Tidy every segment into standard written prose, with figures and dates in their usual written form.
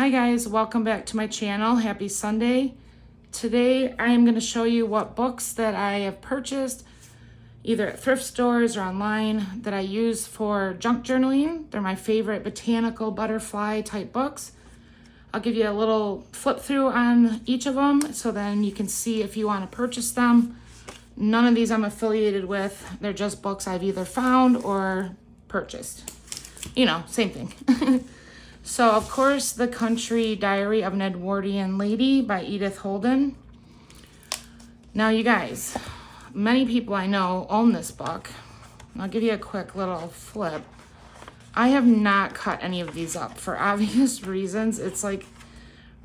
Hi guys, welcome back to my channel. Happy Sunday. Today I am going to show you what books that I have purchased either at thrift stores or online that I use for junk journaling. They're my favorite botanical butterfly type books. I'll give you a little flip through on each of them so then you can see if you want to purchase them. None of these I'm affiliated with. They're just books I've either found or purchased. You know, same thing. So, of course, The Country Diary of an Edwardian Lady by Edith Holden. Now, you guys, many people I know own this book. I'll give you a quick little flip. I have not cut any of these up for obvious reasons. It's like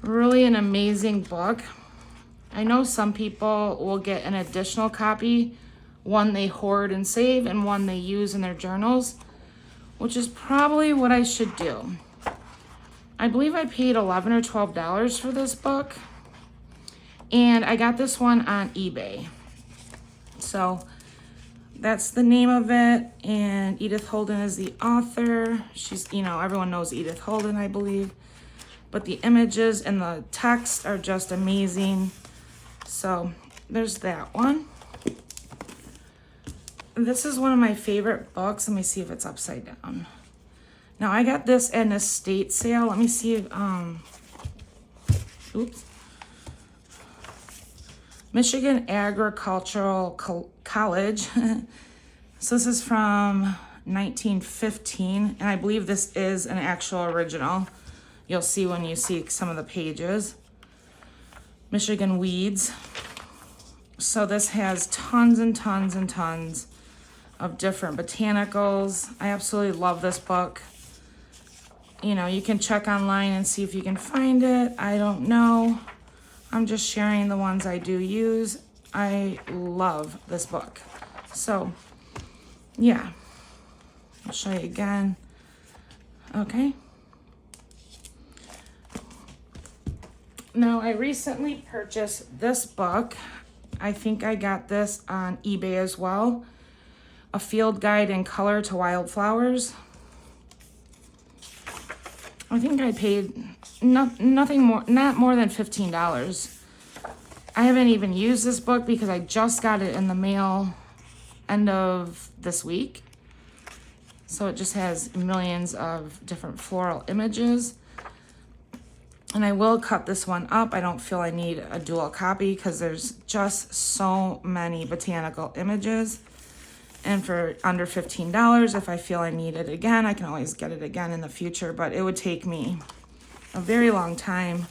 really an amazing book. I know some people will get an additional copy, one they hoard and save and one they use in their journals, which is probably what I should do. I believe I paid $11 or $12 for this book, and I got this one on eBay. So that's the name of it, and Edith Holden is the author. She's, you know, everyone knows Edith Holden, I believe, but the images and the text are just amazing. So there's that one. This is one of my favorite books. Let me see if it's upside down. Now, I got this at an estate sale. Let me see if, oops. Michigan Agricultural College. So this is from 1915, and I believe this is an actual original. You'll see when you see some of the pages. Michigan Weeds. So this has tons and tons and tons of different botanicals. I absolutely love this book. You know, you can check online and see if you can find it. I don't know. I'm just sharing the ones I do use. I love this book. So, yeah. I'll show you again. Okay. Now, I recently purchased this book. I think I got this on eBay as well. A Field Guide in Color to Wildflowers. I think I paid not more than $15. I haven't even used this book because I just got it in the mail end of this week. So it just has millions of different floral images. And I will cut this one up. I don't feel I need a dual copy because there's just so many botanical images. And for under $15, if I feel I need it again, I can always get it again in the future. But it would take me a very long time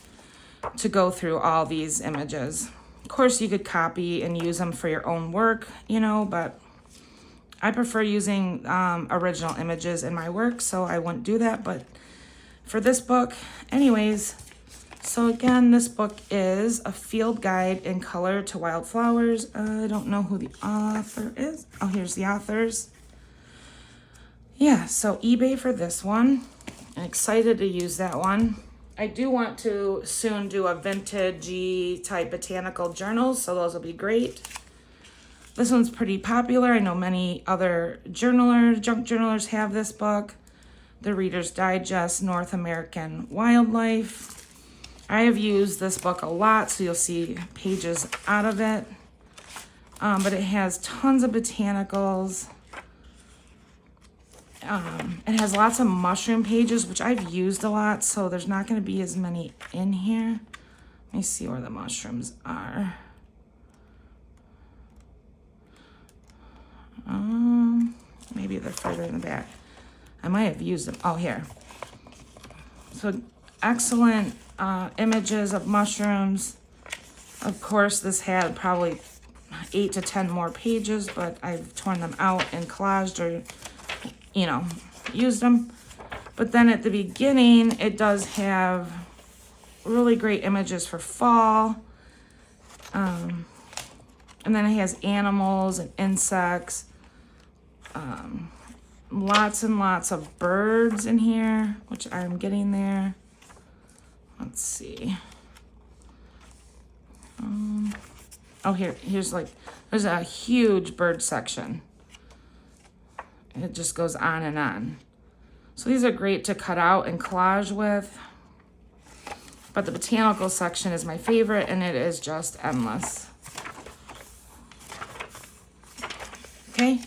to go through all these images. Of course, you could copy and use them for your own work, you know, but I prefer using original images in my work, so I wouldn't do that. But for this book, anyways, so again, this book is A Field Guide in Color to Wildflowers. I don't know who the author is. Oh, here's the authors. Yeah, so eBay for this one. I'm excited to use that one. I do want to soon do a vintage type botanical journals, so those will be great. This one's pretty popular. I know many other journalers, junk journalers have this book. The Reader's Digest, North American Wildlife. I have used this book a lot, so you'll see pages out of it. But it has tons of botanicals. It has lots of mushroom pages, which I've used a lot, so there's not going to be as many in here. Let me see where the mushrooms are. Maybe they're further in the back. I might have used them. Oh, here. So excellent images of mushrooms. Of course, this had probably 8 to 10 more pages, but I've torn them out and collaged or, you know, used them. But then at the beginning, it does have really great images for fall. And then it has animals and insects. Lots and lots of birds in here, which I'm getting there. Let's see. Oh, here's like, there's a huge bird section. It just goes on and on. So these are great to cut out and collage with. But the botanical section is my favorite, and it is just endless. Okay.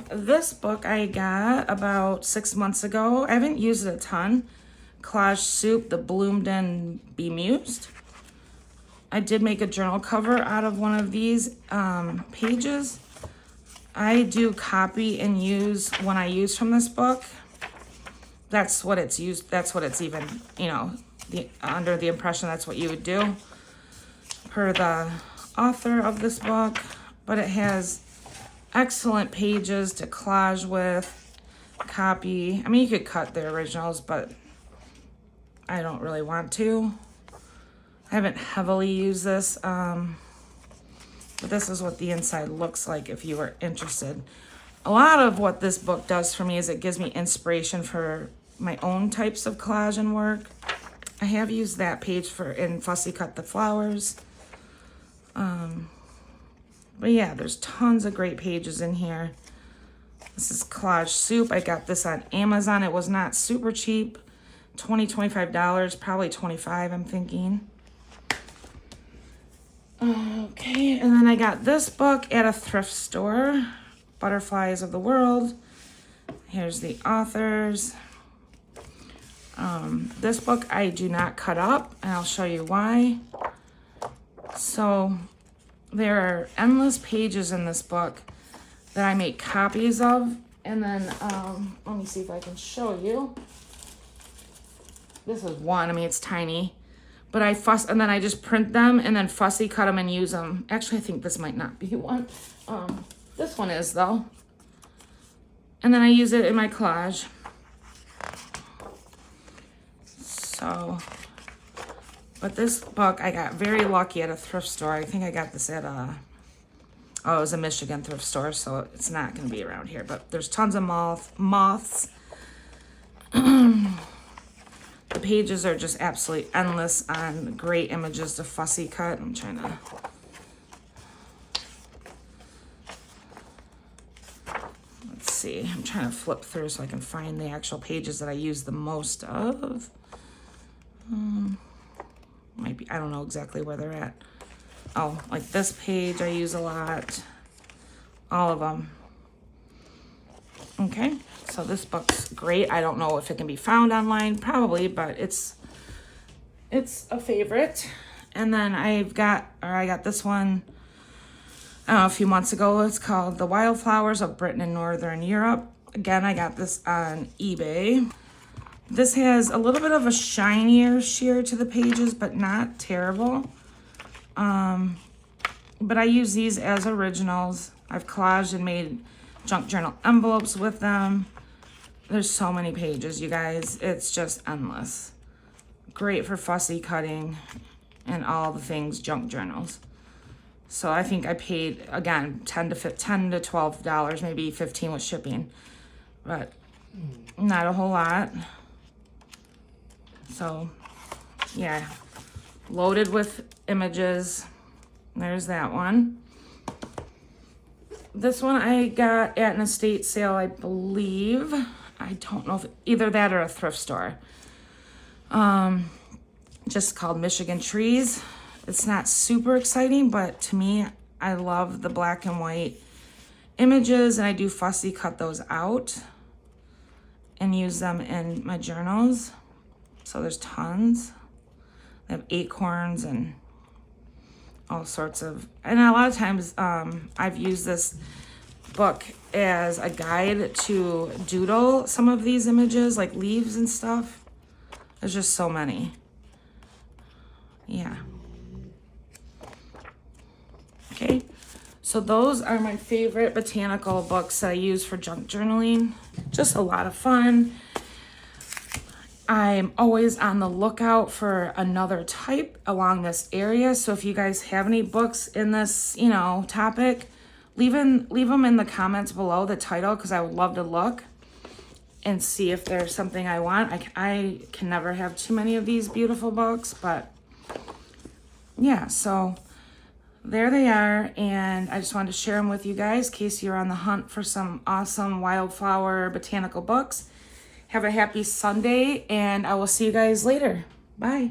This book I got about 6 months ago. I haven't used it a ton. Collage Soup, the Bloomed and Beused. I did make a journal cover out of one of these pages. I do copy and use when I use from this book. That's what it's used. That's what it's even, you know, under the impression that's what you would do per the author of this book. But it has excellent pages to collage with, copy. I mean, you could cut the originals, but I don't really want to. I haven't heavily used this, but this is what the inside looks like if you were interested. A lot of what this book does for me is it gives me inspiration for my own types of collage and work. I have used that page in Fussy Cut the Flowers. But yeah, there's tons of great pages in here. This is Collage Soup. I got this on Amazon. It was not super cheap. $25, probably $25, I'm thinking. Okay, and then I got this book at a thrift store, Butterflies of the World. Here's the authors. This book I do not cut up, and I'll show you why. So there are endless pages in this book that I make copies of, and then let me see if I can show you. This is one. I mean, it's tiny, but and then I just print them and then fussy cut them and use them. Actually, I think this might not be one. This one is though, and then I use it in my collage. So, but this book I got very lucky at a thrift store. I think I got this at it was a Michigan thrift store, so it's not going to be around here. But there's tons of moths. The pages are just absolutely endless on great images to fussy cut. I'm trying to... Let's see. I'm trying to flip through so I can find the actual pages that I use the most of. Might be, I don't know exactly where they're at. Oh, like this page I use a lot. All of them. Okay, so this book's great. I don't know if it can be found online, probably, but it's a favorite. And then I got this one, I don't know, a few months ago. It's called The Wildflowers of Britain and Northern Europe. Again, I got this on eBay. This has a little bit of a shinier sheer to the pages, but not terrible. But I use these as originals. I've collaged and made junk journal envelopes with them. There's so many pages, you guys. It's just endless. Great for fussy cutting and all the things junk journals. So I think I paid, again, $10 to $12, maybe $15 with shipping, but not a whole lot. So yeah, loaded with images. There's that one. This one I got at an estate sale, I believe. I don't know if either that or a thrift store. Just called Michigan Trees. It's not super exciting, but to me, I love the black and white images, and I do fussy cut those out and use them in my journals. So there's tons. They have acorns and all sorts of, and a lot of times I've used this book as a guide to doodle some of these images, like leaves and stuff. There's just so many. Yeah. Okay, so those are my favorite botanical books that I use for junk journaling. Just a lot of fun. I'm always on the lookout for another type along this area. So if you guys have any books in this, topic, leave them in the comments below the title, because I would love to look and see if there's something I want. I can never have too many of these beautiful books, but yeah, so there they are. And I just wanted to share them with you guys in case you're on the hunt for some awesome wildflower botanical books. Have a happy Sunday, and I will see you guys later. Bye.